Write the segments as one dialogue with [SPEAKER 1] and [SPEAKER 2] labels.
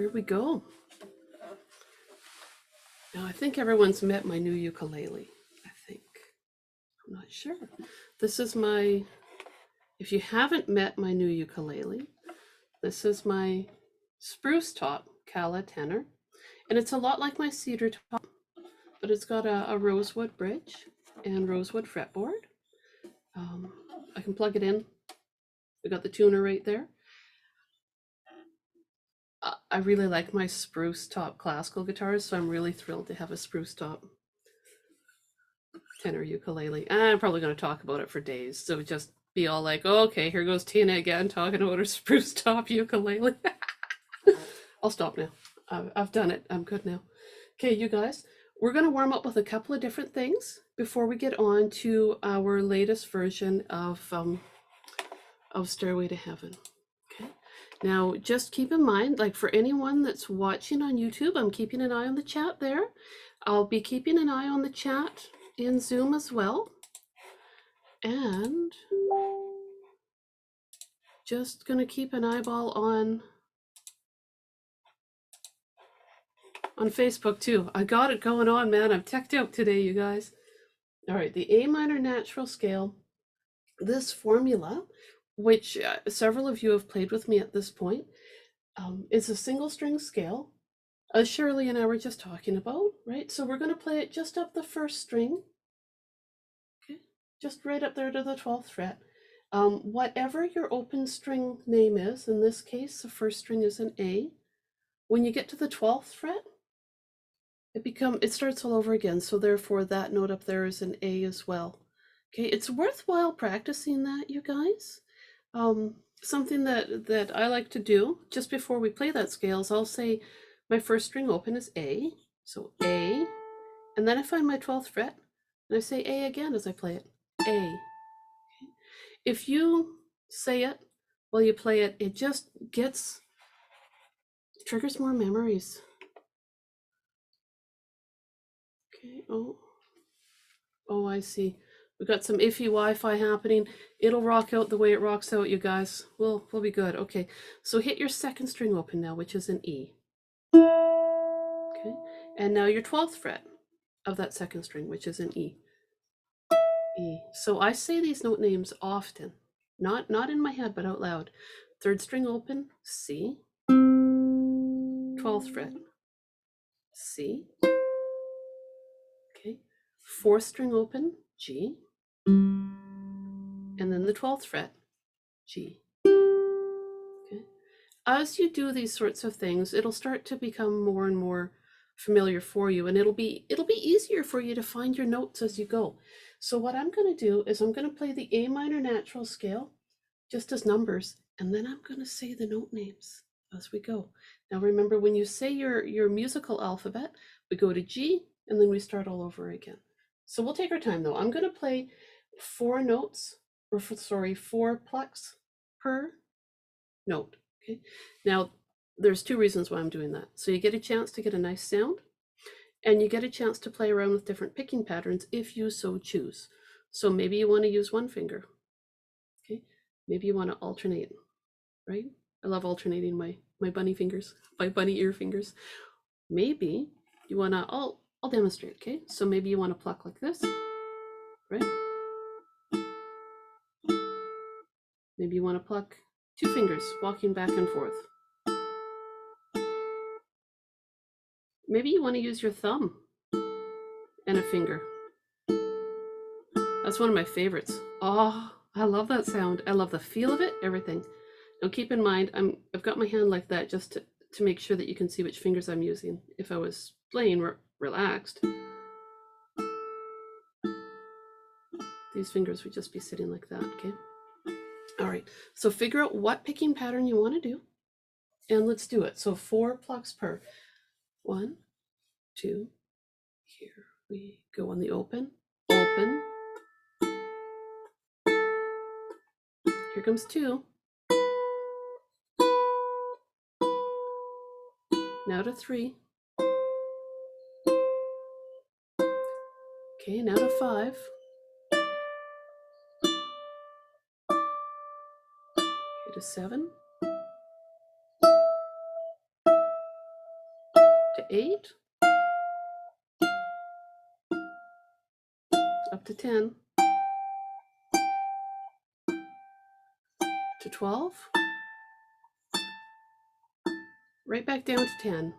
[SPEAKER 1] Here we go. Now I think everyone's met my new ukulele. I think. I'm not sure. This is my, if you haven't met my new ukulele, this is my spruce top Cala tenor. And it's a lot like my cedar top, but it's got a rosewood bridge and rosewood fretboard. I can plug it in. We got the tuner right there. I really like my spruce top classical guitars, so I'm really thrilled to have a spruce top tenor ukulele. I'm probably going to talk about it for days, so just be all like, oh, okay, here goes Tina again talking about her spruce top ukulele. I'll stop now. I've done it. I'm good now. Okay, you guys, we're going to warm up with a couple of different things before we get on to our latest version of Stairway to Heaven. Okay. Now, just keep in mind, like for anyone that's watching on YouTube, I'm keeping an eye on the chat there. I'll be keeping an eye on the chat in Zoom as well. And just going to keep an eyeball on Facebook too. I got it going on, man. I'm teched out today, you guys. All right, the A minor natural scale, this formula, which several of you have played with me at this point, is a single string scale, as Shirley and I were just talking about, right? So we're going to play it just up the first string, okay, just right up there to the 12th fret. Whatever your open string name is, in this case, the first string is an A. When you get to the 12th fret, it starts all over again. So therefore that note up there is an A as well. Okay, it's worthwhile practicing that, you guys. Something that I like to do just before we play that scale is I'll say my first string open is A, so A, and then I find my 12th fret and I say A again as I play it, A. Okay. If you say it while you play it, it just triggers more memories. Okay, oh, I see. We've got some iffy Wi-Fi happening. It'll rock out the way it rocks out, you guys. We'll be good. Okay, so hit your second string open now, which is an E. Okay, and now your 12th fret of that second string, which is an E. E. So I say these note names often, not in my head, but out loud. Third string open, C. 12th fret, C. Okay, fourth string open, G. And then the 12th fret, G. Okay. As you do these sorts of things, it'll start to become more and more familiar for you, and it'll be easier for you to find your notes as you go. So what I'm going to do is I'm going to play the A minor natural scale just as numbers, and then I'm going to say the note names as we go. Now remember, when you say your musical alphabet, we go to G and then we start all over again. So we'll take our time though. I'm going to play 4 plucks per note. Okay. Now there's 2 reasons why I'm doing that. So you get a chance to get a nice sound, and you get a chance to play around with different picking patterns if you so choose. So maybe you want to use one finger. Okay. Maybe you want to alternate, right? I love alternating my bunny fingers, my bunny ear fingers. Maybe you want to, I'll demonstrate, okay? So maybe you want to pluck like this, right? Maybe you want to pluck 2 fingers, walking back and forth. Maybe you want to use your thumb and a finger. That's one of my favorites. Oh, I love that sound. I love the feel of it, everything. Now keep in mind, I've got my hand like that just to make sure that you can see which fingers I'm using. If I was playing relaxed, these fingers would just be sitting like that, okay? All right, so figure out what picking pattern you want to do, and let's do it. So 4 plucks per. 1, 2, here we go on the open, open. Here comes 2. Now to 3. Okay, now to 5. Okay, to 7. 8, up to 10, to 12, right back down to 10,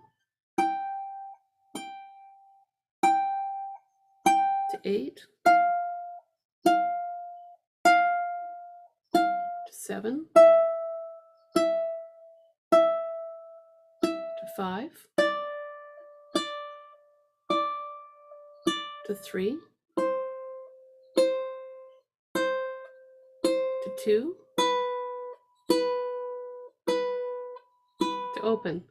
[SPEAKER 1] to 8, to 7, to 5, to 3, to 2, to open.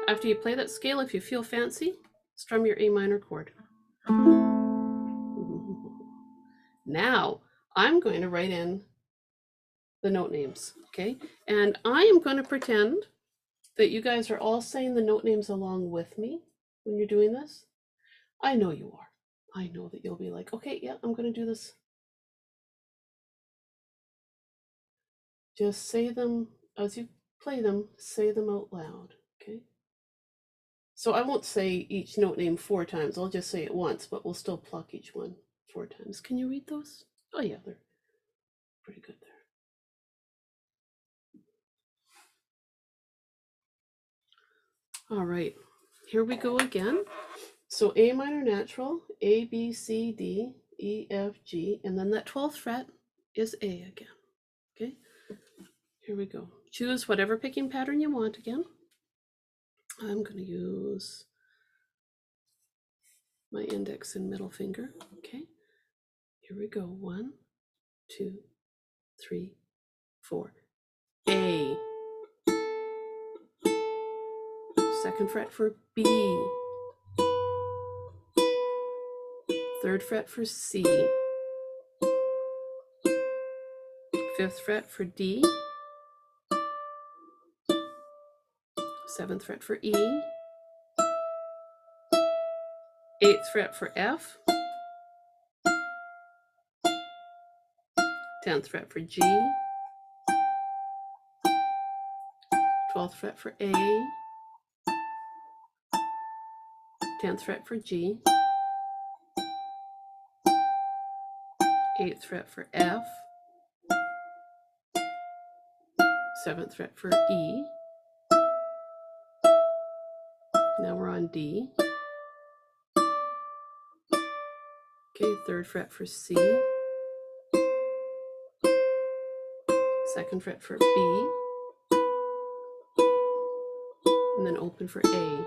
[SPEAKER 1] After you play that scale, if you feel fancy, strum your A minor chord. Now, I'm going to write in the note names, okay? And I am going to pretend that you guys are all saying the note names along with me when you're doing this. I know you are. I know that you'll be like, okay, yeah, I'm going to do this. Just say them as you play them, say them out loud, okay? So I won't say each note name 4 times. I'll just say it once, but we'll still pluck each one 4 times. Can you read those? Oh yeah, they're pretty good there. All right, here we go again. So A minor natural, A, B, C, D, E, F, G, and then that 12th fret is A again, okay? Here we go. Choose whatever picking pattern you want again. I'm going to use my index and middle finger, okay? Here we go. 1, 2, 3, 4. A. 2nd fret for B. 3rd fret for C. 5th fret for D. 7th fret for E. 8th fret for F. 10th fret for G. 12th fret for A. 10th fret for G. 8th fret for F. 7th fret for E. Now we're on D. Okay, 3rd fret for C. 2nd fret for B. And then open for A.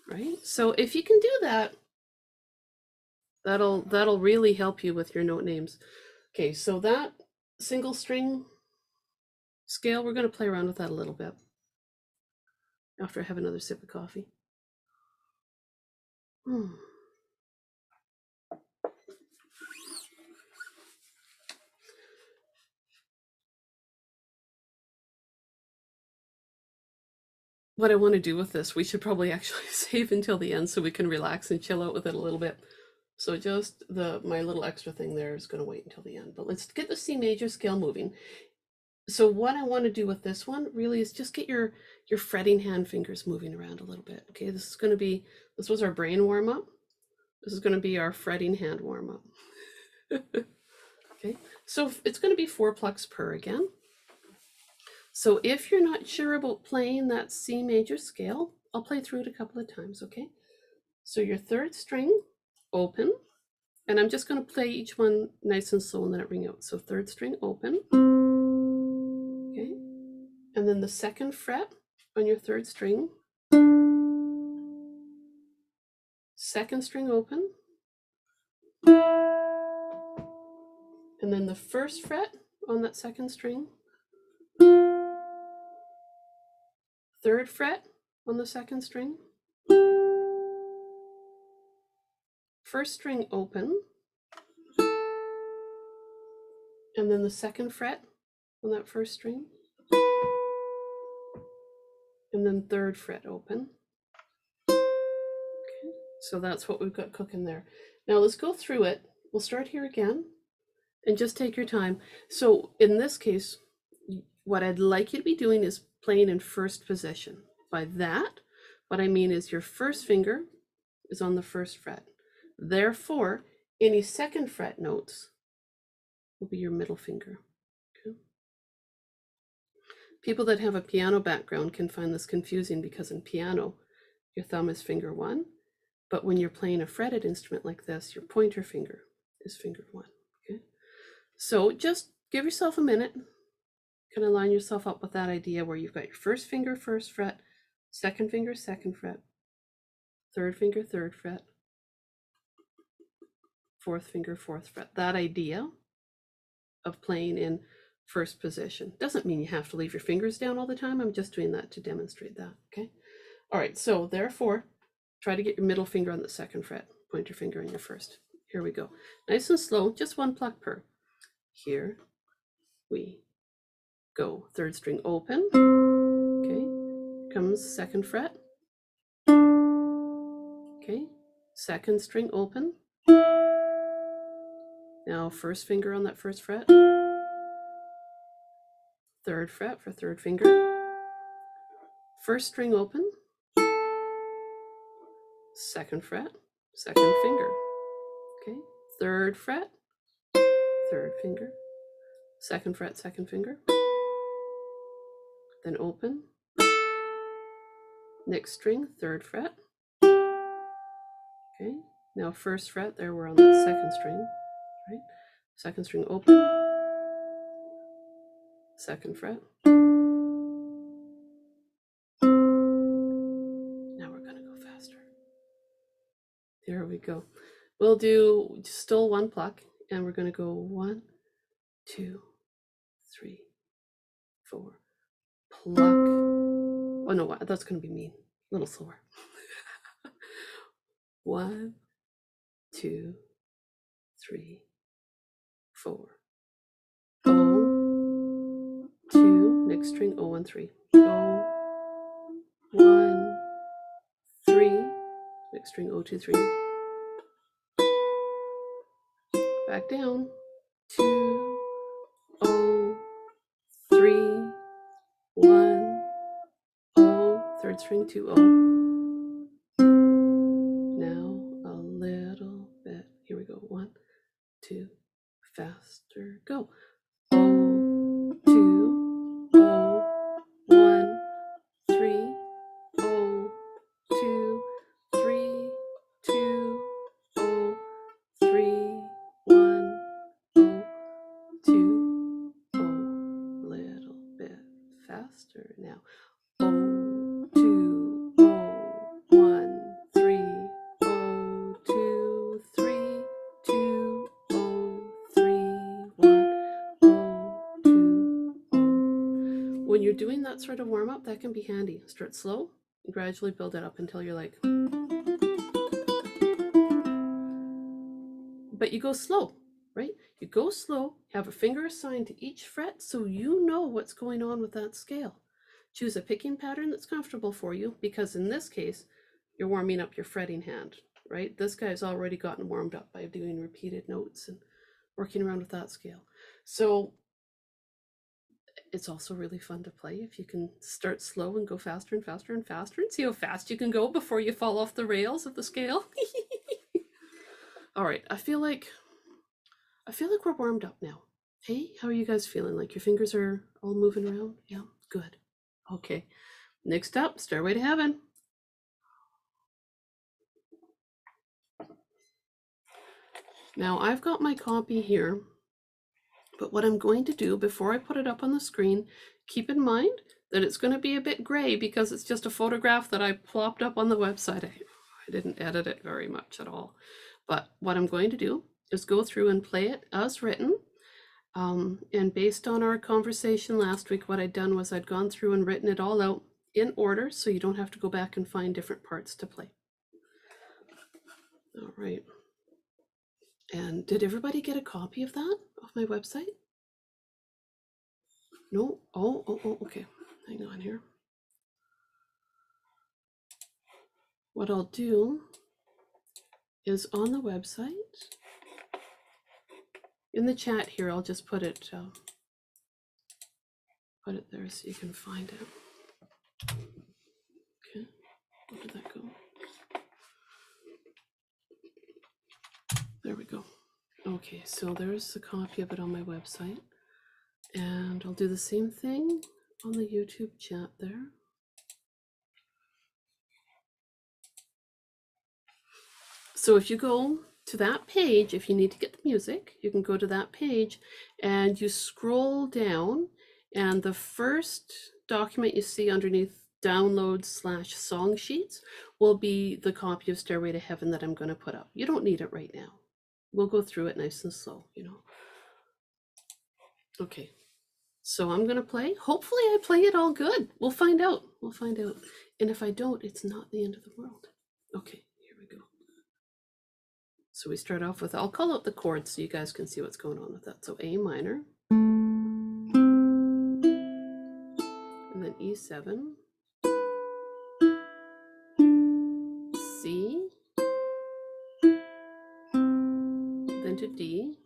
[SPEAKER 1] Right? So if you can do that, that'll really help you with your note names. Okay, so that single string scale, we're going to play around with that a little bit after I have another sip of coffee. What I want to do with this, we should probably actually save until the end so we can relax and chill out with it a little bit. So just my little extra thing there is going to wait until the end. But let's get the C major scale moving. So what I want to do with this one really is just get your fretting hand fingers moving around a little bit. Okay, this was our brain warm up. This is going to be our fretting hand warm up. Okay, so it's going to be 4 plucks per again. So if you're not sure about playing that C major scale, I'll play through it a couple of times, okay? So your 3rd string, open, and I'm just going to play each one nice and slow and let it ring out. So 3rd string, open, okay? And then the 2nd fret on your 3rd string, 2nd string, open, and then the 1st fret on that 2nd string, 3rd fret on the 2nd string, 1st string, open, and then the 2nd fret on that 1st string, and then 3rd fret, open. Okay, so that's what we've got cooking there. Now let's go through it. We'll start here again. And just take your time. So in this case, what I'd like you to be doing is playing in first position. By that, what I mean is your first finger is on the first fret. Therefore, any second fret notes will be your middle finger. Okay? People that have a piano background can find this confusing because in piano, your thumb is finger one, but when you're playing a fretted instrument like this, your pointer finger is finger one. Okay? So just give yourself a minute, kind of line yourself up with that idea where you've got your first finger, first fret, second finger, second fret, third finger, third fret, fourth finger, fourth fret. That idea of playing in first position doesn't mean you have to leave your fingers down all the time. I'm just doing that to demonstrate that. Okay. All right. So therefore, try to get your middle finger on the second fret, pointer finger on your first. Here we go. Nice and slow, just one pluck per. Here we go. Third string open. Okay. Comes second fret. Okay. Second string open. Now first finger on that first fret. Third fret for third finger. First string open. Second fret, second finger. Okay. Third fret, third finger. Second fret, second finger. Then open. Next string, third fret. Okay. Now first fret, there we're on that second string, right? Second string open. Second fret. Now we're going to go faster. There we go. We'll do still one pluck, and we're going to go 1, 2, 3, 4. Pluck. Oh no, that's going to be mean. A little slower. 1, 2, 3, 4. O, 2, next string, O and 3. O, 1, 3, next string, O, 2, 3. Back down, 2, O, 3, 1, O, third string, 2, O. Now a little bit. Here we go. 1, 2, faster, go. O, 2, O, 1, 3, O, 2, 3, 2, O, 3, 1, O, 2, O. Little bit faster now. O, 2, O, 1, 3, O, 2, 3, 2, O, 3, 1, O, 2, O. When you're doing that sort of warm up, that can be handy. Start slow and gradually build it up until you're like, but you go slow, right? You go slow, have a finger assigned to each fret so you know what's going on with that scale. Choose a picking pattern that's comfortable for you, because in this case, you're warming up your fretting hand, right? This guy's already gotten warmed up by doing repeated notes and working around with that scale. So it's also really fun to play if you can start slow and go faster and faster and faster and see how fast you can go before you fall off the rails of the scale. All right, I feel like we're warmed up now. Hey, how are you guys feeling? Like your fingers are all moving around? Yeah, good. Okay, next up, Stairway to Heaven. Now I've got my copy here, but what I'm going to do before I put it up on the screen, keep in mind that it's going to be a bit gray because it's just a photograph that I plopped up on the website. I didn't edit it very much at all. But what I'm going to do is go through and play it as written. And based on our conversation last week, what I'd done was I'd gone through and written it all out in order so you don't have to go back and find different parts to play. All right. And did everybody get a copy of that off my website? No? Oh, okay. Hang on here. What I'll do is on the website, In the chat here, I'll just put it there so you can find it. Okay, where did that go? There we go. Okay, so there's a copy of it on my website. And I'll do the same thing on the YouTube chat there. So if you go to that page, if you need to get the music, you can go to that page and you scroll down, and the first document you see underneath download/song sheets will be the copy of Stairway to Heaven that I'm going to put up. You don't need it right now. We'll go through it nice and slow, you know. Okay, so I'm going to play. Hopefully I play it all good. We'll find out. We'll find out. And if I don't, it's not the end of the world. Okay, here we go. So we start off with, I'll call out the chords so you guys can see what's going on with that. So A minor, and then E7, C, then to D,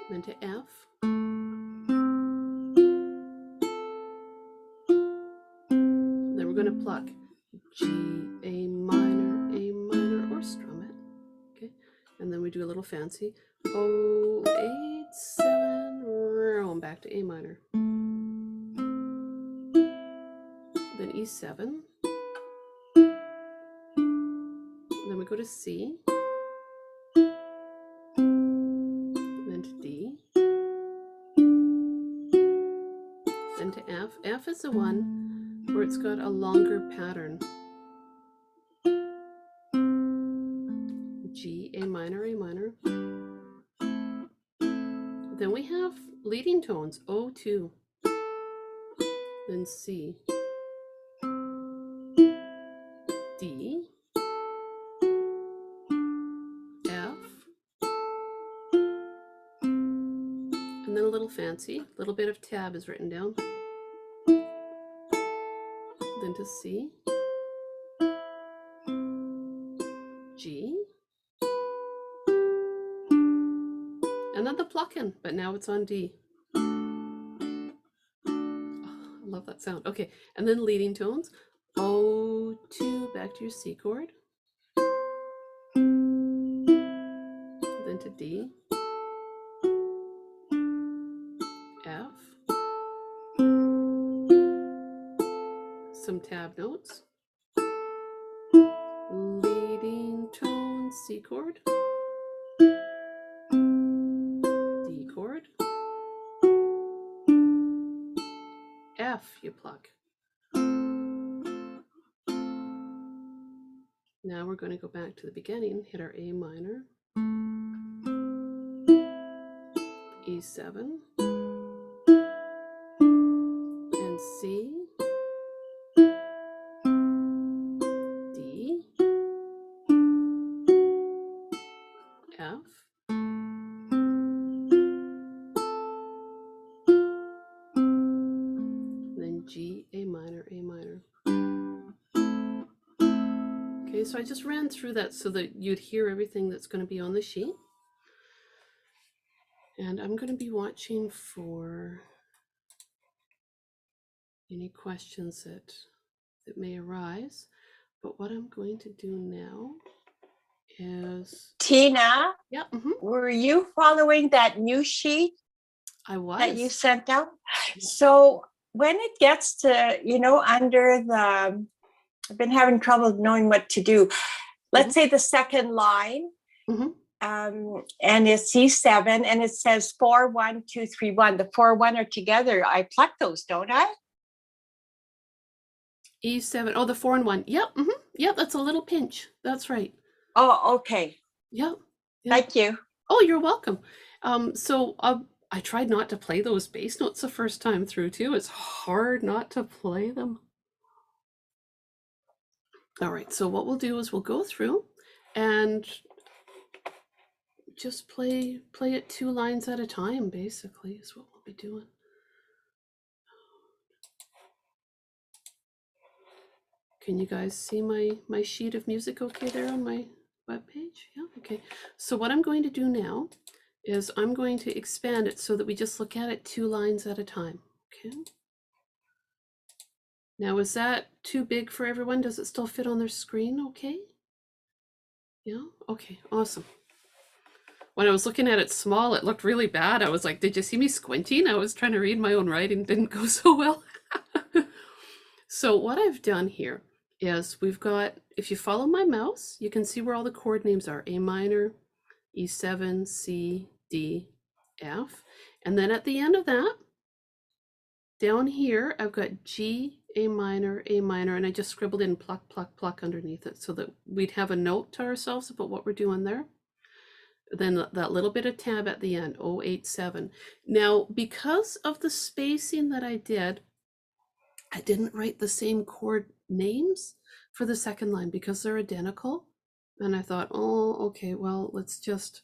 [SPEAKER 1] then to F, then we're going to pluck G, A minor, or strum it. Okay, and then we do a little fancy 0, 8, 7, and back to A minor. Then E7. Then we go to C. Then to D. Then to F. F is the one where it's got a longer pattern. G, A minor, A minor. Then we have leading tones, O2. Then C. D. F. And then a little fancy, a little bit of tab is written down. Then to C. G. And then the pluck-in, but now it's on D. Oh, I love that sound. Okay, and then leading tones, O2, back to your C chord. Then to D. F. Some tab notes. Leading tone, C chord. D chord. F, you pluck. Now we're going to go back to the beginning, hit our A minor, E7, and C, D, F, then G, A minor, A minor. Okay, so I just ran through that so that you'd hear everything that's going to be on the sheet. And I'm going to be watching for any questions that may arise. But what I'm going to do now is...
[SPEAKER 2] Tina,
[SPEAKER 1] yeah,
[SPEAKER 2] were you following that new sheet
[SPEAKER 1] I was.
[SPEAKER 2] that you sent out? So when it gets to, you know, under the, I've been having trouble knowing what to do. Let's say the second line, and it's C7, and it says 4, 1, 2, 3, 1. The 4, 1 are together. I pluck those, don't I?
[SPEAKER 1] E7. Oh, the 4 and 1. Yep. Yep. That's a little pinch. That's right.
[SPEAKER 2] Oh, okay.
[SPEAKER 1] Yep.
[SPEAKER 2] Thank you.
[SPEAKER 1] Oh, you're welcome. So I tried not to play those bass notes the first time through too. It's hard not to play them. All right. So what we'll do is we'll go through and just play it 2 lines at a time. Basically, is what we'll be doing. Can you guys see my sheet of music okay there on my web page. Yeah, okay. So what I'm going to do now is I'm going to expand it so that we just look at it 2 lines at a time. Okay. Now, is that too big for everyone? Does it still fit on their screen? Okay. Yeah. Okay. Awesome. When I was looking at it small, it looked really bad. I was like, did you see me squinting? I was trying to read my own writing. Didn't go so well. So what I've done here is we've got, if you follow my mouse, you can see where all the chord names are: A minor, E7, C, D, F. And then at the end of that, down here, I've got G, A minor, and I just scribbled in pluck, pluck, pluck underneath it so that we'd have a note to ourselves about what we're doing there. Then that little bit of tab at the end, 087. Now, because of the spacing that I did, I didn't write the same chord names for the second line because they're identical. And I thought, oh, okay, well, let's just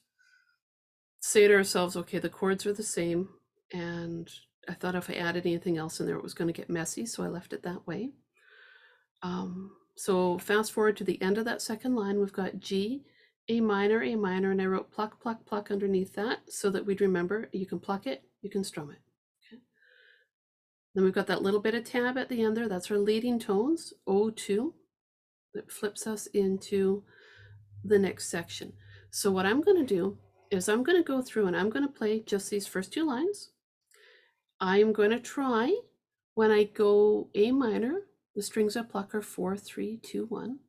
[SPEAKER 1] say to ourselves, okay, the chords are the same. And I thought if I added anything else in there, it was going to get messy. So I left it that way. So fast forward to the end of that second line, we've got G, A minor, and I wrote pluck, pluck, pluck underneath that so that we'd remember you can pluck it, you can strum it. Okay. Then we've got that little bit of tab at the end there. That's our leading tones, O2. That flips us into the next section. So what I'm going to do is I'm going to go through and I'm going to play just these first 2 lines. I'm going to try when I go A minor, the strings I pluck are 4, 3, 2, 1.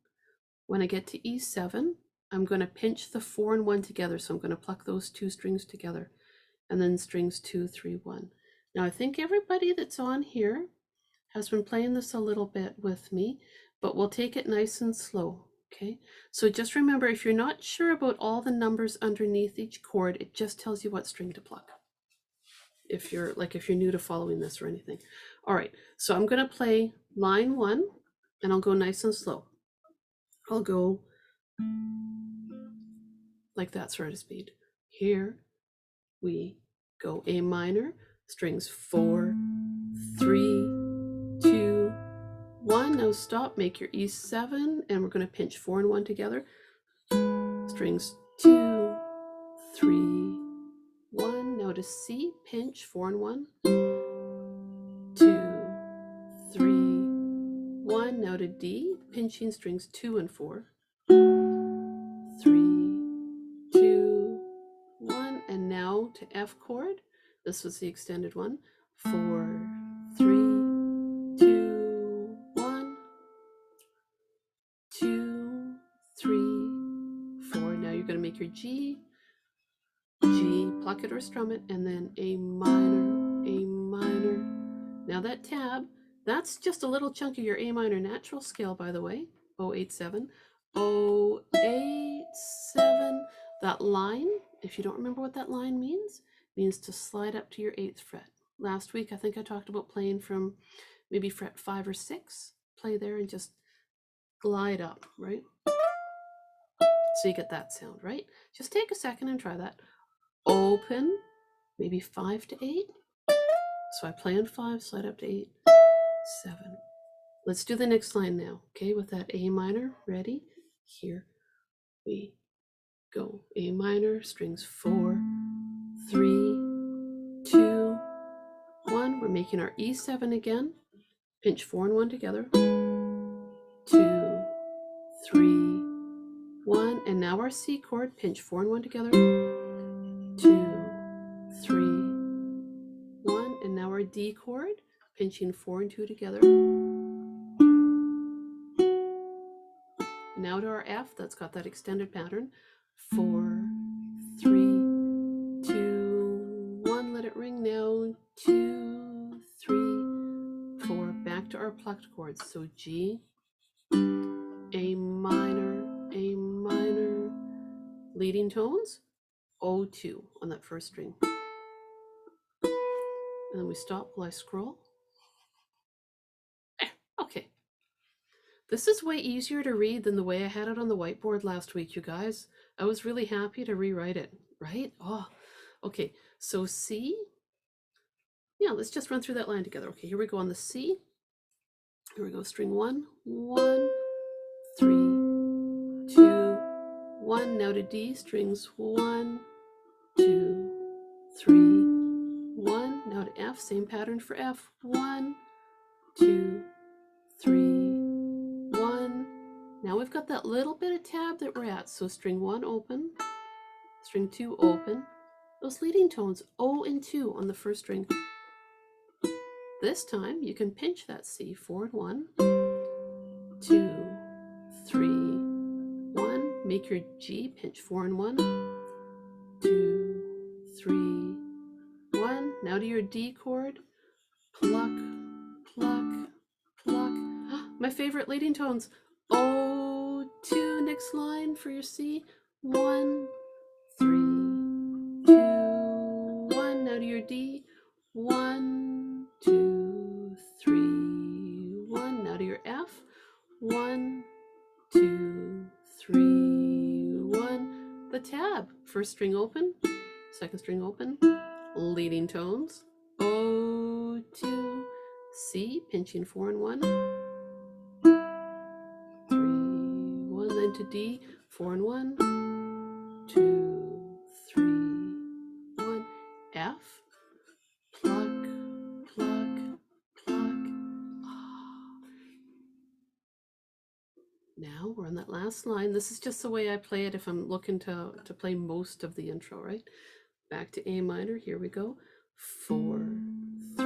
[SPEAKER 1] When I get to E7, I'm going to pinch the 4 and 1 together. So I'm going to pluck those 2 strings together, and then strings 2, 3, 1. Now I think everybody that's on here has been playing this a little bit with me, but we'll take it nice and slow. Okay, so just remember, if you're not sure about all the numbers underneath each chord, it just tells you what string to pluck. If you're new to following this or anything. All right, so I'm going to play line 1 and I'll go nice and slow. I'll go like that sort of speed. Here we go. A minor, strings 4, 3, 2, 1. Now stop, make your E7, and we're going to pinch 4 and 1 together. Strings 2, 3, 1. Now to C, pinch 4 and 1. 2, 3, 1. Now to D, pinching strings 2 and 4. 3, 2, 1. And now to F chord. This was the extended one. 4, 3, 2, 1. 2, 3, 4. Now you're going to make your G, pluck it or strum it, and then A minor, A minor. Now that tab, that's just a little chunk of your A minor natural scale, by the way. 087, 087. That line, if you don't remember what that line means to slide up to your 8th fret. Last week, I think I talked about playing from maybe fret 5 or 6. Play there and just glide up, right? So you get that sound, right? Just take a second and try that. Open, maybe 5 to 8. So I play on 5, slide up to 8, 7. Let's do the next line now, okay? With that A minor, ready? Here we go. A minor, strings 4, 3, 2, 1. We're making our E7 again. Pinch 4 and 1 together. 2, 3, 1. And now our C chord, pinch 4 and 1 together. 2, 3, 1. And now our D chord, pinching 4 and 2 together. Now to our F, that's got that extended pattern. 4, 3, 2, 1. Let it ring now. 2, 3, 4. Back to our plucked chords. So G, A minor, leading tones, O2 on that first string. And then we stop while I scroll. Okay. This is way easier to read than the way I had it on the whiteboard last week, you guys. I was really happy to rewrite it, right? Oh, okay. So C. Yeah, let's just run through that line together. Okay, here we go on the C. Here we go, string 1, 1, 3, 2, 1. Now to D, strings 1, 2, 3, 1. Now to F, same pattern for F. 1, 2, 3, 1. Now we've got that little bit of tab that we're at. So string 1 open, string 2 open. Those leading tones, O and 2 on the first string. This time you can pinch that C, 4 and 1, 2, 3, 1. Make your G, pinch 4 and 1, 2, 3, 1. Now to your D chord, pluck, pluck, pluck. My favorite leading tones, O, 2. Next line for your C, 1, 3, 2, 1. Now to your D, 1, 2, 3, 1. Now to your F, 1, 2, 3, 1. The tab, first string open, second string open, leading tones, O, 2, C, pinching 4 and 1, 3, 1. Then to D, 4 and 1, 2, 3, 1. F, pluck, pluck, pluck. Now we're on that last line. This is just the way I play it if I'm looking to play most of the intro, right? Back to A minor. Here we go. 4, 3,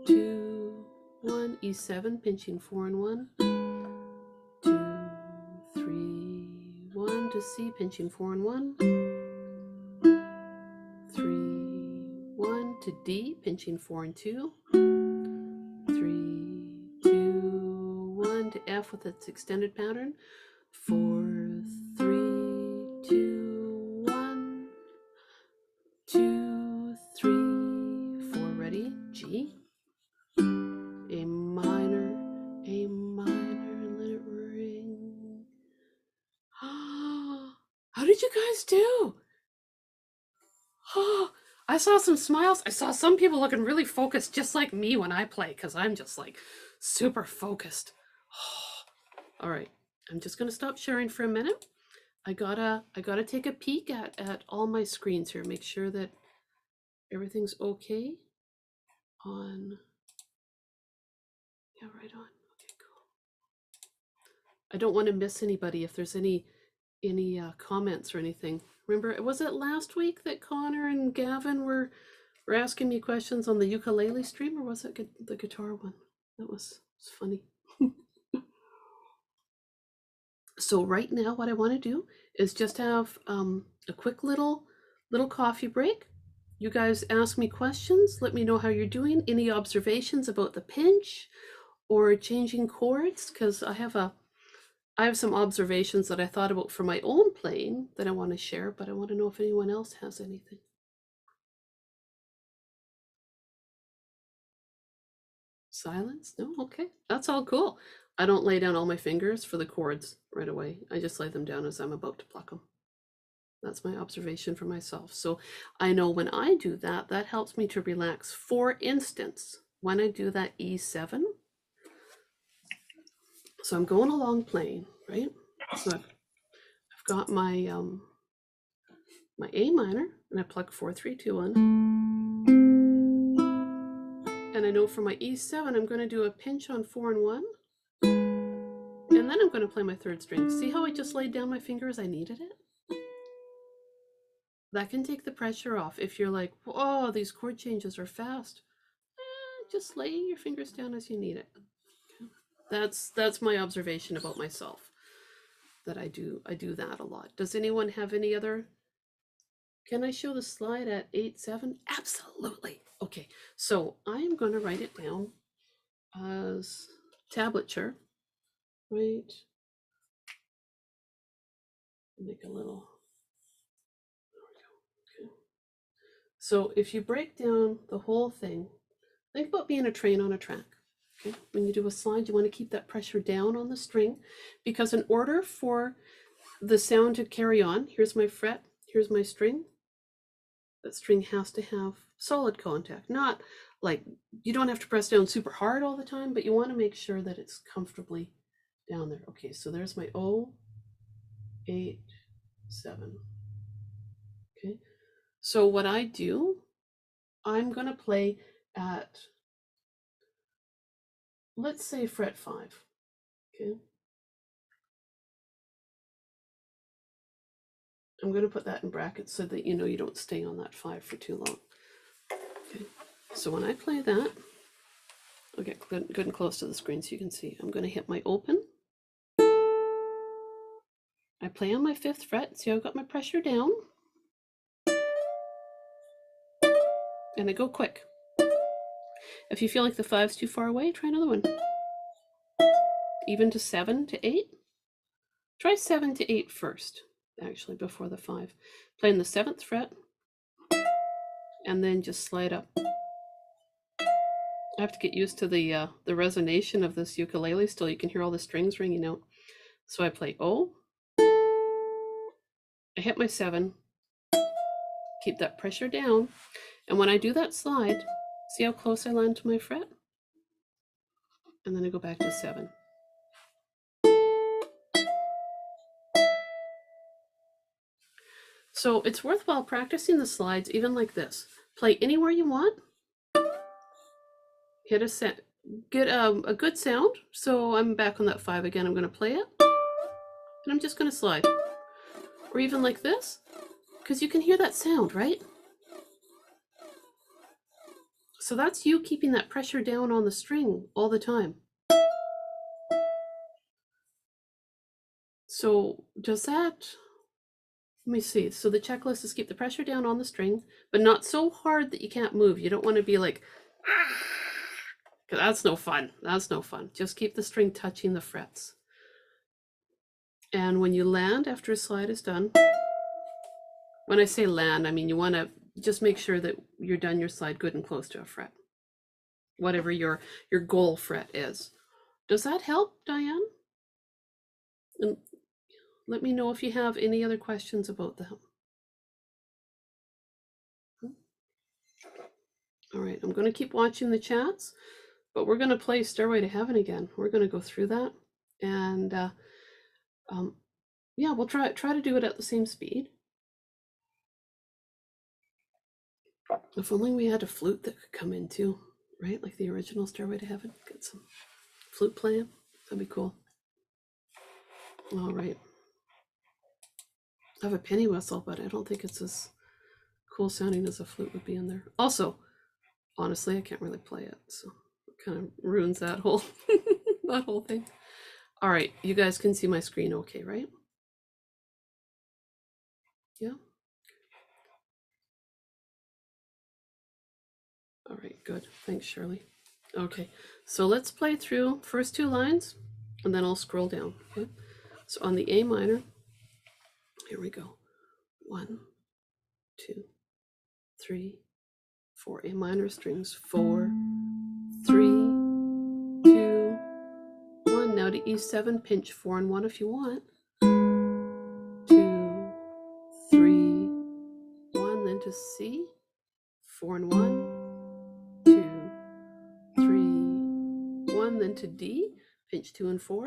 [SPEAKER 1] 2, 1. E7, pinching 4 and 1, 2, 3, 1. To C, pinching 4 and 1, 3, 1. To D, pinching 4 and 2, 3, 2, 1. To F with its extended pattern, 4, 3, 2, 1, 2, 3, 4. Ready? G, A minor, let it ring. How did you guys do? Oh, I saw some smiles. I saw some people looking really focused, just like me when I play, because I'm just like super focused. All right, I'm just gonna stop sharing for a minute. I gotta take a peek at all my screens here, make sure that everything's okay on. Yeah, right on. Okay, cool. I don't want to miss anybody if there's any comments or anything. Remember, was it last week that Connor and Gavin were asking me questions on the ukulele stream, or was it the guitar one? That was funny. So right now what I want to do is just have a quick little coffee break. You guys ask me questions, let me know how you're doing, any observations about the pinch or changing chords, because I have some observations that I thought about for my own playing that I want to share, but I want to know if anyone else has anything. Silence? No? Okay. That's all cool. I don't lay down all my fingers for the chords right away. I just lay them down as I'm about to pluck them. That's my observation for myself. So I know when I do that, that helps me to relax. For instance, when I do that E7, so I'm going along playing, right? So I've got my my A minor, and I pluck 4, 3, 2, 1. And I know for my E7, I'm going to do a pinch on 4 and 1. And then I'm going to play my third string. See how I just laid down my fingers? I needed it. That can take the pressure off. If you're like, oh, these chord changes are fast, just lay your fingers down as you need it. That's my observation about myself, that I do that a lot. Does anyone have any other? Can I show the slide at 8/7? Absolutely. Okay, so I am going to write it down as tablature, right? Make a little. There we go. Okay. So if you break down the whole thing, think about being a train on a track. Okay? When you do a slide, you want to keep that pressure down on the string, because in order for the sound to carry on, here's my fret, here's my string. That string has to have solid contact, not like you don't have to press down super hard all the time, but you want to make sure that it's comfortably down there. Okay, so there's my O, 8, 7. Okay, so what I do, I'm going to play at, let's say, fret 5. Okay, I'm going to put that in brackets so that you know you don't stay on that 5 for too long. Okay, so when I play that, I'll get good and close to the screen so you can see. I'm going to hit my open. I play on my 5th fret. See, I've got my pressure down. And I go quick. If you feel like the 5's too far away, try another one. Even to 7 to 8. Try 7 to 8 first, actually, before the 5. Playing the 7th fret, and then just slide up. I have to get used to the resonation of this ukulele still. You can hear all the strings ringing out. So I play O. I hit my 7. Keep that pressure down. And when I do that slide, see how close I land to my fret? And then I go back to 7. So it's worthwhile practicing the slides even like this. Play anywhere you want. Hit a set, get a good sound. So I'm back on that 5 again. I'm going to play it. And I'm just going to slide. Or even like this, because you can hear that sound, right? So that's you keeping that pressure down on the string all the time. So does that, let me see. So the checklist is keep the pressure down on the string, but not so hard that you can't move. You don't want to be like, because that's no fun. That's no fun. Just keep the string touching the frets. And when you land after a slide is done, when I say land, I mean you want to just make sure that you're done your slide good and close to a fret, whatever your goal fret is. Does that help, Diane? And let me know if you have any other questions about that. All right, I'm going to keep watching the chats, but we're going to play Stairway to Heaven again. We're going to go through that, and yeah, we'll try to do it at the same speed. If only we had a flute that could come in too, right? Like the original Stairway to Heaven. Get some flute playing. That'd be cool. All right. I have a penny whistle, but I don't think it's as cool sounding as a flute would be in there. Also, honestly, I can't really play it, so it kind of ruins that whole that whole thing. All right, you guys can see my screen okay, right? Yeah. All right, good. Thanks, Shirley. Okay, so let's play through first 2 lines, and then I'll scroll down. Okay, so on the A minor, here we go. 1, 2, 3, 4. A minor strings. 4, 3, 2, 1. Now to E7, pinch 4 and 1 if you want. 2, 3, 1. Then to C, 4 and 1, 2, 3, 1. Then to D, pinch 2 and 4,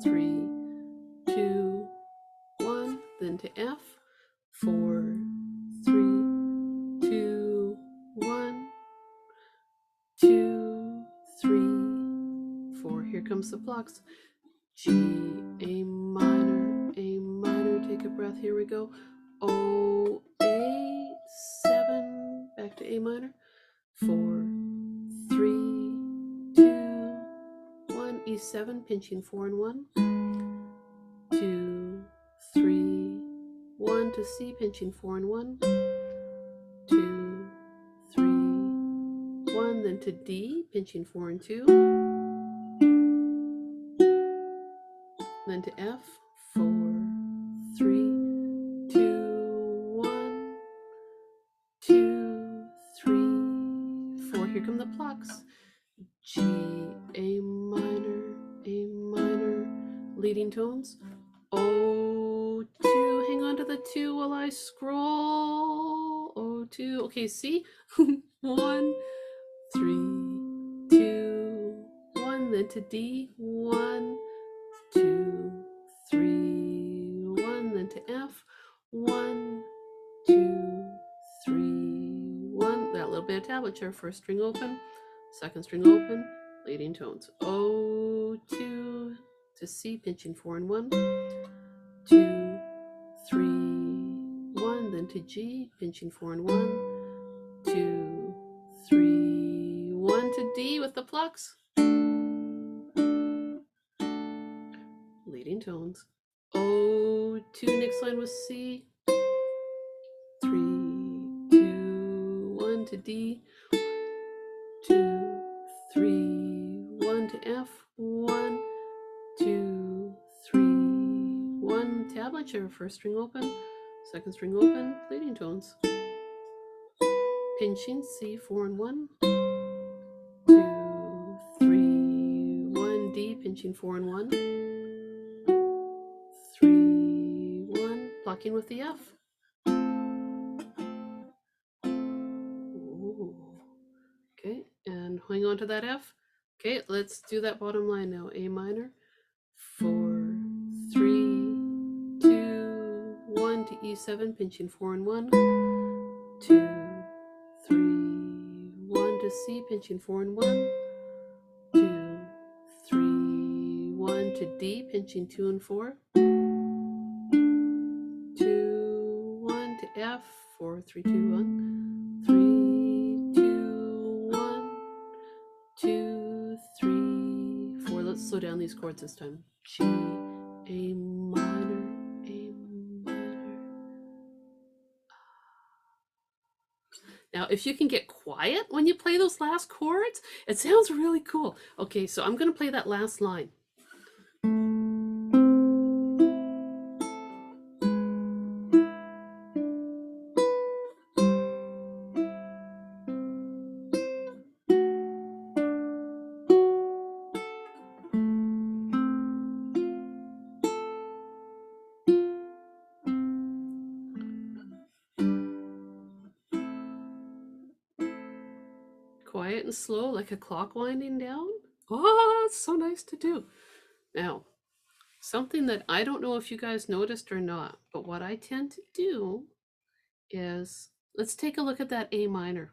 [SPEAKER 1] 3, 2, 1. Then to F, 4, 3, 2, 1, 2, 3, 4. Here comes the plucks. G, A minor, take a breath, here we go. O, A, 7, back to A minor. 4, 3, 2, 1, E7, pinching 4 and 1. 2, 3, 1 to C, pinching 4 and 1. 2, 3, 1, then to D, pinching 4 and 2. Then to F, 4, 3, 2, 1, 2, 3, 4. Here come the plucks. G, A minor, leading tones. O, 2, hang on to the 2 while I scroll. O, 2, okay, C, 1, 3, 2, 1, then to D, 1, 2, 3, 1, then to to F, 1, 2, 3, 1. That little bit of tablature. First string open, second string open, leading tones. O, 2 to C, pinching 4 and 1, 2, 3, 1, then to G, pinching 4 and 1, 2, 3, 1 to D with the plucks. Leading tones. O, 2, next line was C, 3, 2, 1 to D, 2, 3, 1 to F, 1, 2, 3, 1, tablature, first string open, second string open, leading tones. Pinching C, 4 and 1, 2, 3, 1, D, pinching 4 and 1, 3, 1, plucking with the F. Ooh. Okay, and hang on to that F. Okay, let's do that bottom line now. A minor, 4, 3, 2, 1 to E7, pinching 4 and 1, 2, 3, 1 to C, pinching 4 and 1, 2, 3, 1 to D, pinching 2 and 4, 2, 1 to F, 4, 3, 2, 1, 3, 2, 1, 2, 3, 4. Let's slow down these chords this time. G, A minor, A minor. Now, if you can get quiet when you play those last chords, it sounds really cool. Okay, so I'm going to play that last line. Quiet and slow, like a clock winding down. Oh, it's so nice to do. Now, something that I don't know if you guys noticed or not, but what I tend to do is, let's take a look at that A minor.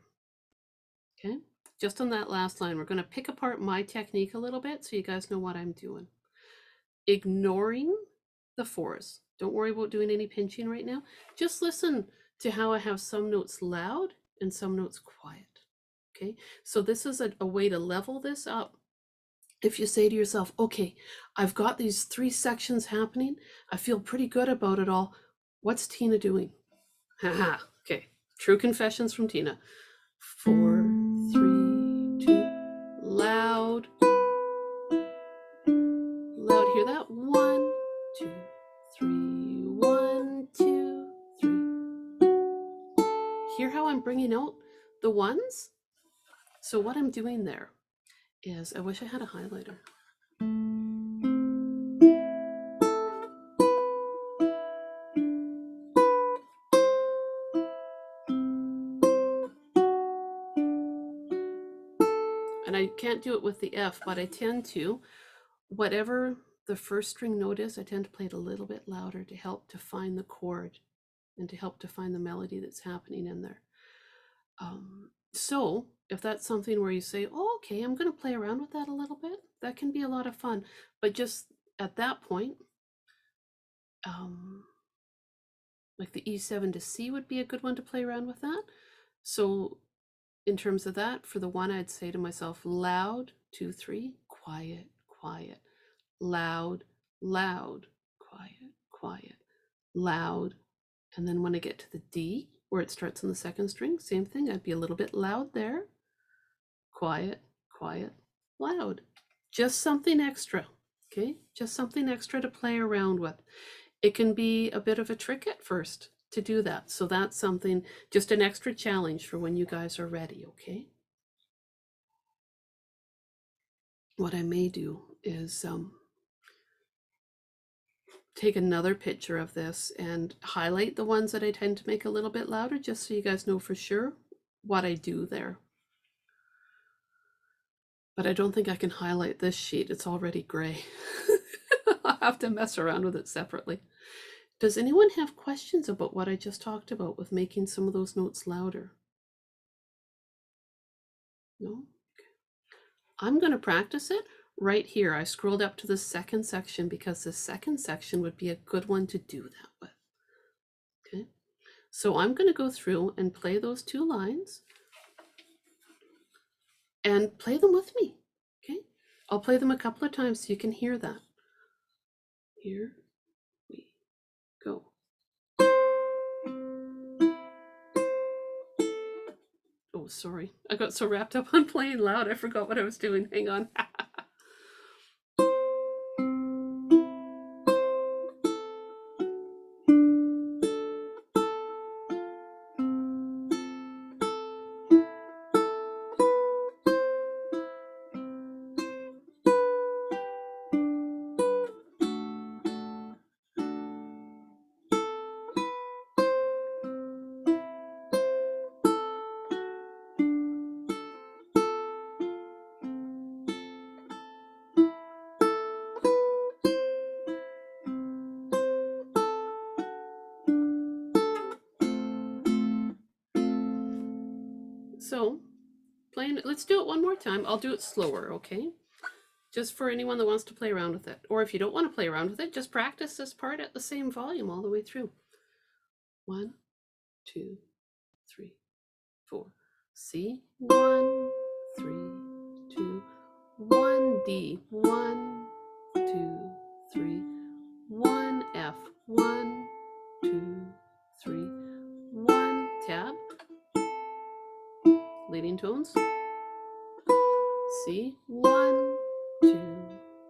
[SPEAKER 1] Okay, just on that last line, we're going to pick apart my technique a little bit so you guys know what I'm doing. Ignoring the fours. Don't worry about doing any pinching right now. Just listen to how I have some notes loud and some notes quiet. Okay, so this is a way to level this up. If you say to yourself, okay, I've got these 3 sections happening, I feel pretty good about it all. What's Tina doing? Haha, okay, true confessions from Tina. 4, 3, 2, loud. Loud, hear that? 1, 2, 3, 1, 2, 3. Hear how I'm bringing out the ones? So what I'm doing there is, I wish I had a highlighter. And I can't do it with the F, but I tend to, whatever the first string note is, I tend to play it a little bit louder to help define the chord and to help define the melody that's happening in there. So if that's something where you say, oh, okay, I'm going to play around with that a little bit, that can be a lot of fun. But just at that point, like the E7 to C would be a good one to play around with that. So in terms of that, for the one, I'd say to myself, loud, 2, 3, quiet, quiet, loud, loud, quiet, quiet, loud. And then when I get to the D, where it starts on the second string, same thing. I'd be a little bit loud there. Quiet, quiet, loud. Just something extra, okay? Just something extra to play around with. It can be a bit of a trick at first to do that. So that's something, just an extra challenge for when you guys are ready, okay? What I may do is take another picture of this and highlight the ones that I tend to make a little bit louder, just so you guys know for sure what I do there. But I don't think I can highlight this sheet. It's already gray. I'll have to mess around with it separately. Does anyone have questions about what I just talked about with making some of those notes louder? No? Okay. I'm going to practice it right here. I scrolled up to the second section because the second section would be a good one to do that with. Okay, so I'm going to go through and play those 2 lines and play them with me. Okay, I'll play them a couple of times so you can hear that. Here we go. Oh, sorry. I got so wrapped up on playing loud, I forgot what I was doing. Hang on. So, let's do it one more time. I'll do it slower, okay? Just for anyone that wants to play around with it. Or if you don't want to play around with it, just practice this part at the same volume all the way through. 1, 2, 3, 4. C, 1, 3, 2, 1, D, 1, 2, 3, 1, F, 1, 2, 3, 1, tab, leading tones. C, 1, 2,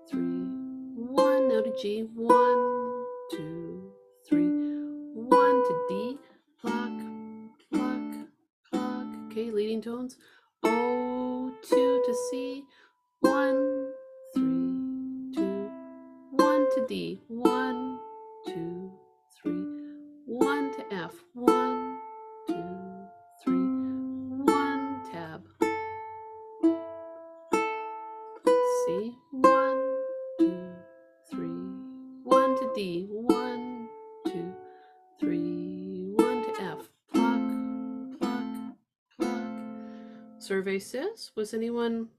[SPEAKER 1] 3, 1, now to G, 1, 2, 3, 1 to D, pluck, pluck, pluck. Okay, leading tones. O, 2 to C, 1, 3, 2, 1 to D, 1, 2, 3, 1 to F, 1, 2, 3, 1, tab. C, 1, 2, 3, 1 to D, 1, 2, 3, 1 to F, pluck, pluck, pluck. Survey says, was anyone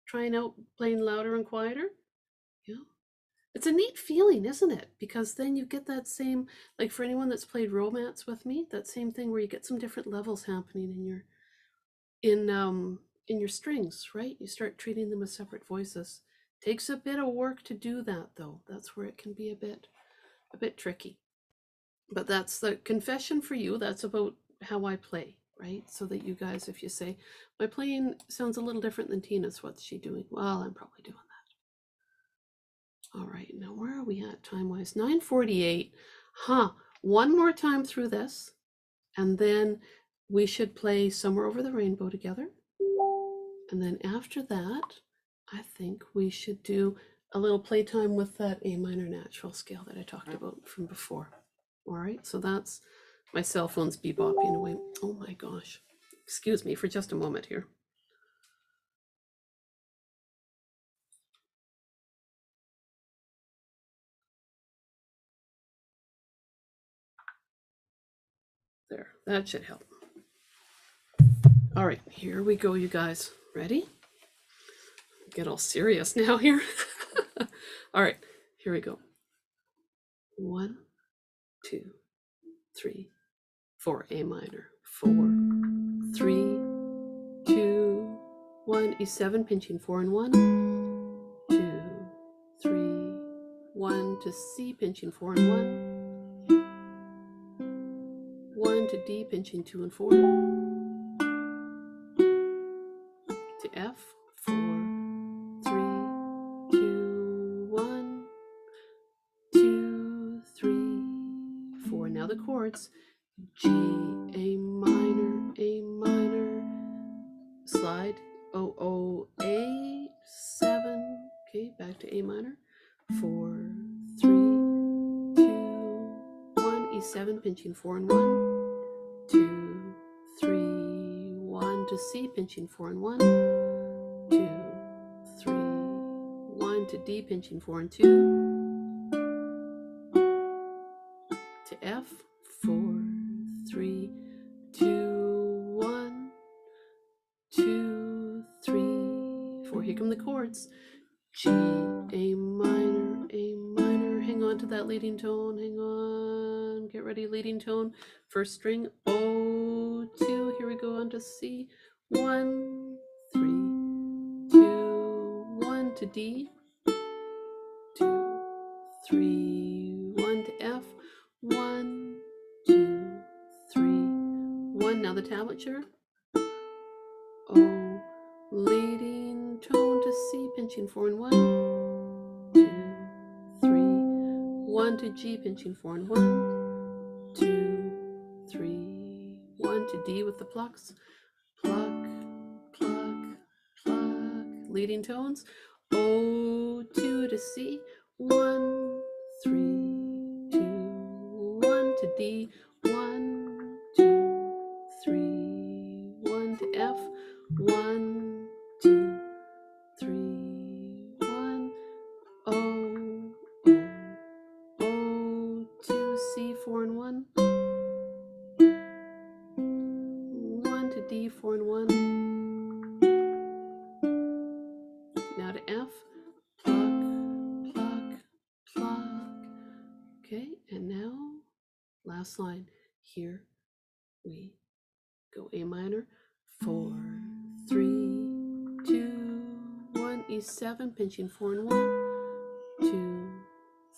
[SPEAKER 1] trying out playing louder and quieter? Yeah. It's a neat feeling, isn't it? Because then you get that same, like for anyone that's played romance with me, that same thing where you get some different levels happening in your strings, right? You start treating them as separate voices. Takes a bit of work to do that though. That's where it can be a bit tricky. But that's the confession for you. That's about how I play, right? So that you guys, if you say, my playing sounds a little different than Tina's, what's she doing? Well, I'm probably doing that. All right, now where are we at time-wise? 9:48. One more time through this, and then we should play Somewhere Over the Rainbow together. And then after that, I think we should do a little playtime with that A minor natural scale that I talked about from before. All right, so that's my cell phone's bebopping away. Oh my gosh. Excuse me for just a moment here. There, that should help. All right, here we go, you guys. Ready? Get all serious now here. All right, here we go. 1, 2, 3, 4, A minor. 4, 3, 2, 1, E7, pinching 4 and 1, 2, 3, 1 to C, pinching 4 and 1, 1 to D, pinching 2 and 4, to F, 4, 3, 2, 1, 2, 3, 4. Now the chords. G, A minor, slide, O, A, 7, okay, back to A minor, 4, 3, 2, 1, E7, pinching 4 and 1, 2, 3, 1 to C, pinching 4 and 1, 2, 3, 1 to D, pinching 4 and 2, to F, 4, 3, 2, 1, 2, 3, 4. Here come the chords. G, A minor, hang on to that leading tone, hang on, get ready, leading tone, first string, O, 2, here we go on to C, 1, 3, 2, 1 to D, 2, 3, 1 to F, 1, 2, 3, 1, now the tablature, O, leading tone to C, pinching 4 and 1, 2, 3, 1 to G, pinching 4 and 1, 2, 3, 1 to D with the plucks, pluck, pluck, pluck, leading tones, O, 2 to C, 1, 3, 2, 1 to D, 1, 2, 3, 1 to F, 1, 2, 3, 1, O, O, 2, C, 4 and 1, 1 to D, 4 and 1, now to F, pluck, pluck, pluck, okay, and now, last line, here we go, A minor, 4, 3, 2, 1, E7, pinching 4 and 1, 2,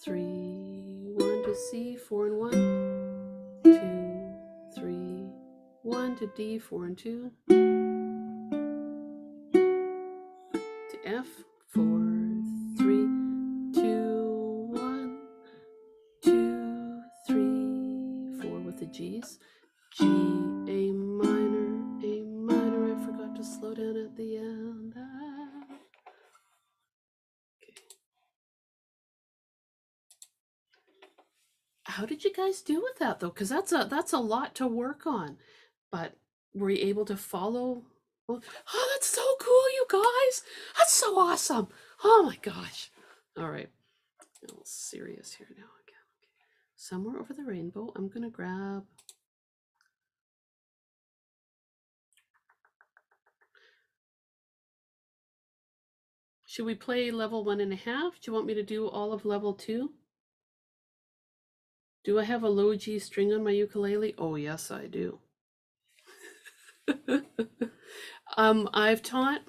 [SPEAKER 1] 3, 1 to C, 4 and 1, 2, 3, 1 to D, 4 and 2, to F, 4, 3, 2, 1, 2, 3, 4 with the G's, G, A minor, I forgot to slow down at the end. Okay. How did you guys do with that though? Because that's a lot to work on, but were you able to follow? Well, oh, that's so cool, you guys! That's so awesome! Oh my gosh! All right, a little serious here now again. Okay. Somewhere over the rainbow, I'm gonna grab. Should we play level 1.5? Do you want me to do all of level 2? Do I have a low G string on my ukulele? Oh, yes, I do. I've taught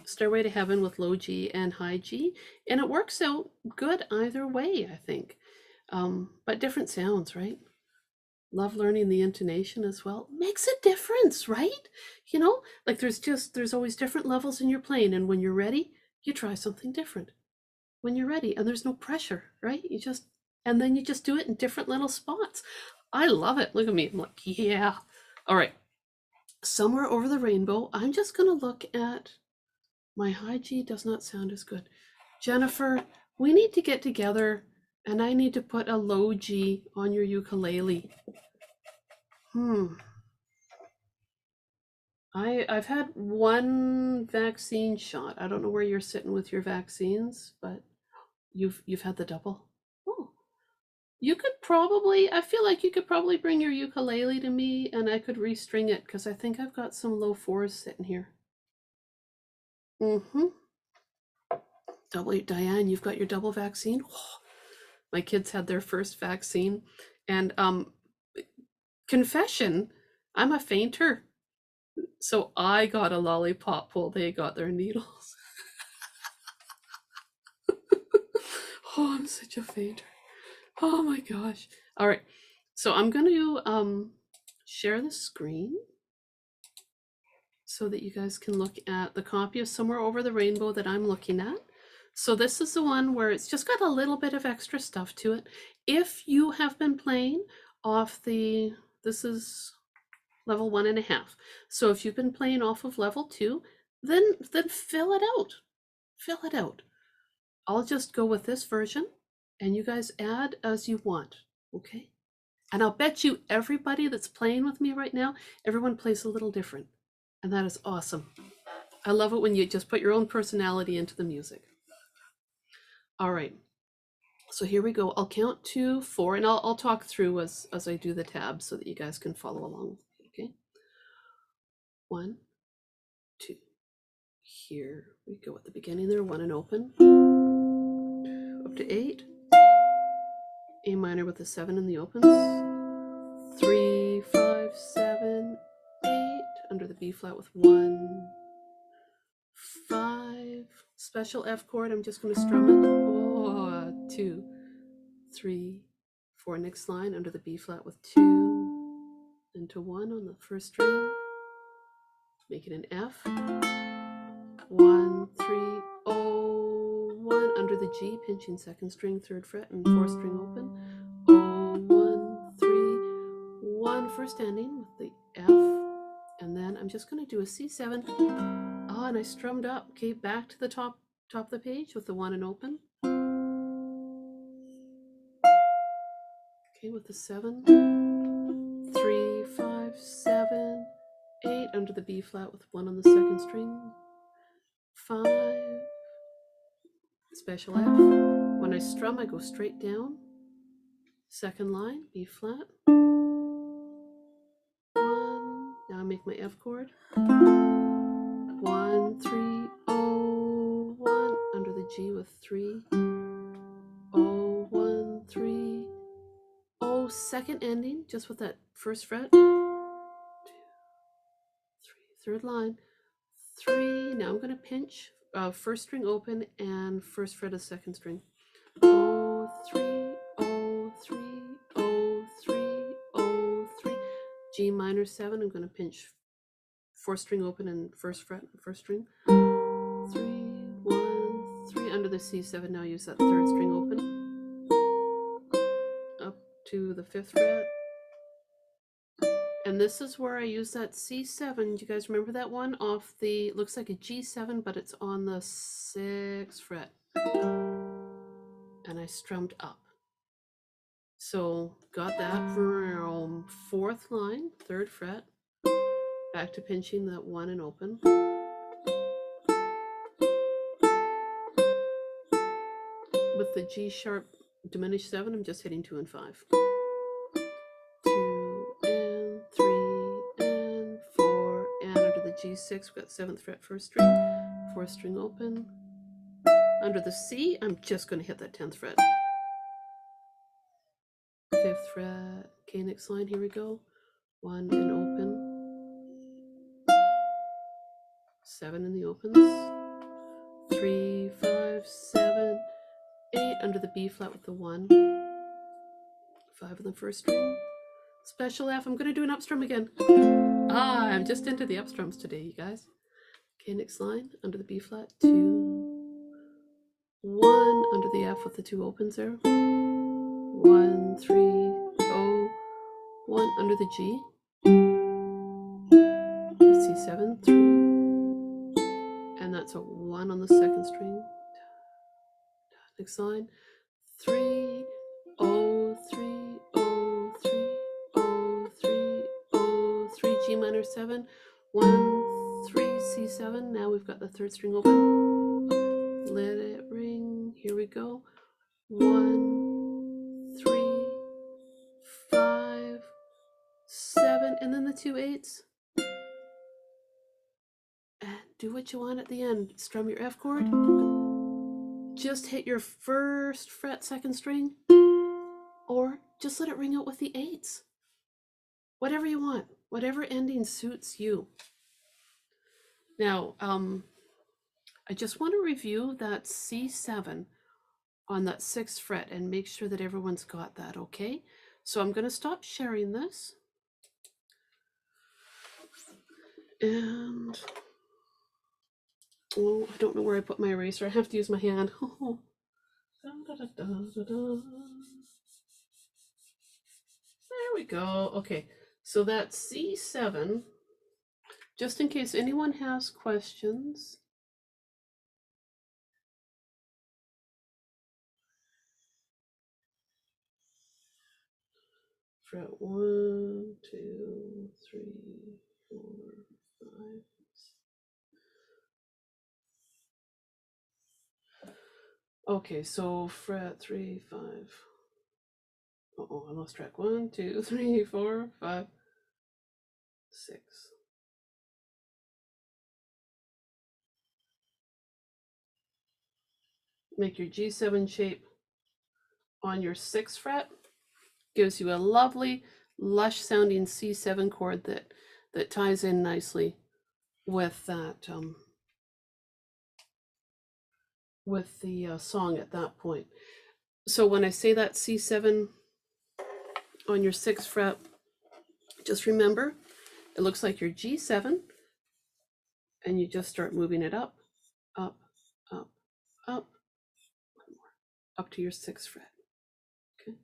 [SPEAKER 1] Stairway to Heaven with low G and high G, and it works out good either way, I think. But different sounds, right? Love learning the intonation as well. Makes a difference, right? You know, like there's always different levels in your playing, and when you're ready, you try something different. When you're ready, and there's no pressure, right? And then you just do it in different little spots. I love it. Look at me. I'm like, yeah. All right. Somewhere over the rainbow, I'm just going to look at my high G does not sound as good. Jennifer, we need to get together and I need to put a low G on your ukulele. I've had one vaccine shot. I don't know where you're sitting with your vaccines, but you've had the double. Oh, you could probably, I feel like you could probably bring your ukulele to me and I could restring it because I think I've got some low 4s sitting here. Diane, you've got your double vaccine? Oh, my kids had their first vaccine. And confession, I'm a fainter. So I got a lollipop while they got their needles. Oh, I'm such a fainter. Oh my gosh. All right. So I'm going to share the screen so that you guys can look at the copy of Somewhere Over the Rainbow that I'm looking at. So this is the one where it's just got a little bit of extra stuff to it. If you have been playing off this is level 1.5. So if you've been playing off of level 2, then fill it out. Fill it out. I'll just go with this version and you guys add as you want, okay? And I'll bet you everybody that's playing with me right now, everyone plays a little different. And that is awesome. I love it when you just put your own personality into the music. All right. So here we go. I'll count to 4, and I'll talk through as I do the tabs so that you guys can follow along. Okay. 1, 2. Here we go at the beginning there. 1 and open. Up to 8. A minor with a 7 in the opens. 3, 5, 7, 8. Under the B flat with 1, 5. Special F chord. I'm just going to strum it. Oh, 2, 3, 4. Next line under the B flat with 2 into 1 on the first string. Make it an F. 1, 3, oh, 1 under the G, pinching second string, 3rd fret, and 4th string open. Oh, 1, 3, 1 first ending with the F, and then I'm just going to do a C7. Oh, and I strummed up. Okay, back to the top of the page with the 1 and open. Okay, with the 7, 3, 5, 7, 8 under the B flat with 1 on the second string. 5, special F. When I strum, I go straight down. Second line, B flat. 1. Now I make my F chord. 1, 3, oh, 1 under the G with 3. Oh, 1, 3. Oh, second ending, just with that first fret. 2, 3, 3rd line. 3. Now I'm going to pinch first string open and first fret of second string. Oh, 3, oh, 3, oh, 3, oh, 3. G minor 7. I'm going to pinch 4th string open and first fret and first string. 3, 1, 3 under the C7. Now use that 3rd string open up to the 5th fret. And this is where I use that C7. Do you guys remember that one off the, looks like a G7, but it's on the 6th fret. And I strummed up. So got that from 4th line, 3rd fret, back to pinching that 1 and open. With the G sharp diminished 7, I'm just hitting 2 and 5. 2 and 3 and 4, and under the G6, we've got 7th fret, 1st string, 4th string open. Under the C, I'm just going to hit that 10th fret. 5th fret. Okay, next line, here we go. 1 and open. 7 in the opens. 3, 5, 7, 8 under the B flat with the 1. 5 in the first string. Special F. I'm going to do an up strum again. I'm just into the up strums today, you guys. Okay, next line under the B flat. 2, 1 under the F with the 2 opens there. 1, 3, oh, 1 under the G. C7, 3, and that's a 1 on the second string. Next line, 3, oh, 3, oh, 3, oh, 3, oh, 3, G minor 7, 1, 3, C7. Now we've got the 3rd string open. Let it ring. Here we go. 1, 3, 5, 7, and then the 2 8s. And do what you want at the end. Strum your F chord. Just hit your 1st fret, 2nd string, or just let it ring out with the 8s. Whatever you want, whatever ending suits you. Now, I just want to review that C7 on that 6th fret and make sure that everyone's got that, okay? So I'm going to stop sharing this. And, oh, I don't know where I put my eraser. I have to use my hand. There we go. Okay, so that's C7. Just in case anyone has questions. Fret 1, 2, 3, 4, 5. Okay, so fret 3, 5. I lost track. 1, 2, 3, 4, 5, 6. Make your G7 shape on your 6th fret. Gives you a lovely, lush sounding C7 chord that ties in nicely with that with the song at that point. So when I say that C7 on your 6th fret, just remember it looks like your G7, and you just start moving it up, up, up, up, up to your 6th fret. Okay.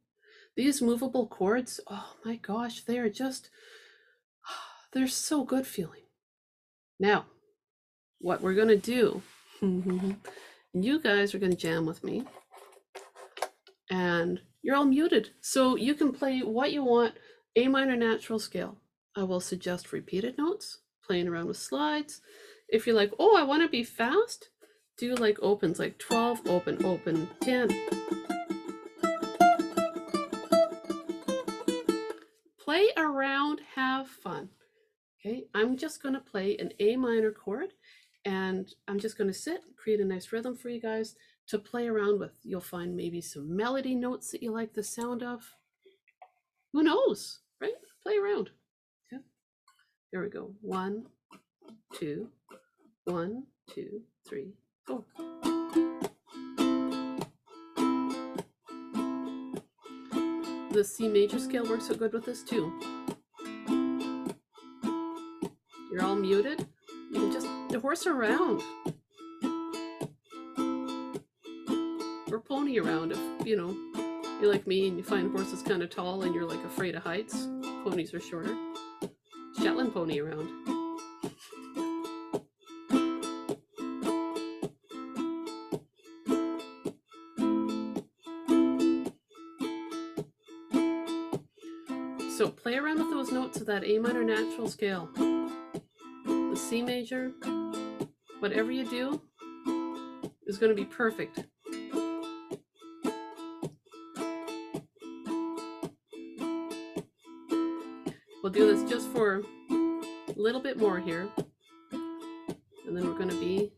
[SPEAKER 1] These movable chords, oh my gosh, they are just, they're so good feeling. Now, what we're gonna do, you guys are gonna jam with me, and you're all muted, so you can play what you want. A minor natural scale. I will suggest repeated notes, playing around with slides. If you're like, oh, I want to be fast, do like opens, like 12, open, open, 10. Play around, have fun. Okay, I'm just going to play an A minor chord, and I'm just going to sit, create a nice rhythm for you guys to play around with. You'll find maybe some melody notes that you like the sound of. Who knows, right? Play around. Okay. Here we go. 1, 2, 1, 2, 3, 4. The C major scale works so good with this too. You're all muted. You can just horse around. Or pony around if, you're like me and you find horses kind of tall and you're like afraid of heights. Ponies are shorter. Shetland pony around. So play around with those notes of that A minor natural scale. The C major, whatever you do, is going to be perfect. We'll do this just for a little bit more here, and then we're going to be,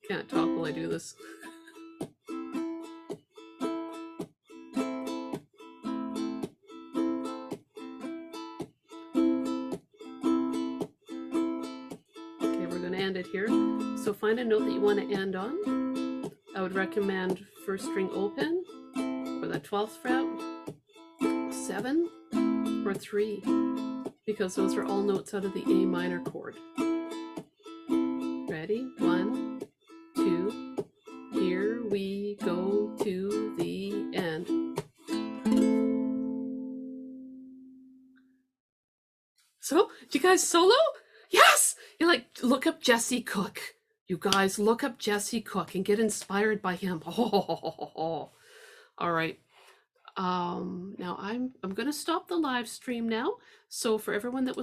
[SPEAKER 1] can't talk while I do this. Okay, we're going to end it here. So find a note that you want to end on. I would recommend first string open, or the 12th fret, 7, or 3, because those are all notes out of the A minor chord. Ready? 1, 2, here we go to the end. So, did you guys solo? Yes! You're like, look up Jesse Cook. You guys, look up Jesse Cook and get inspired by him. All right. Now I'm going to stop the live stream now. So for everyone that was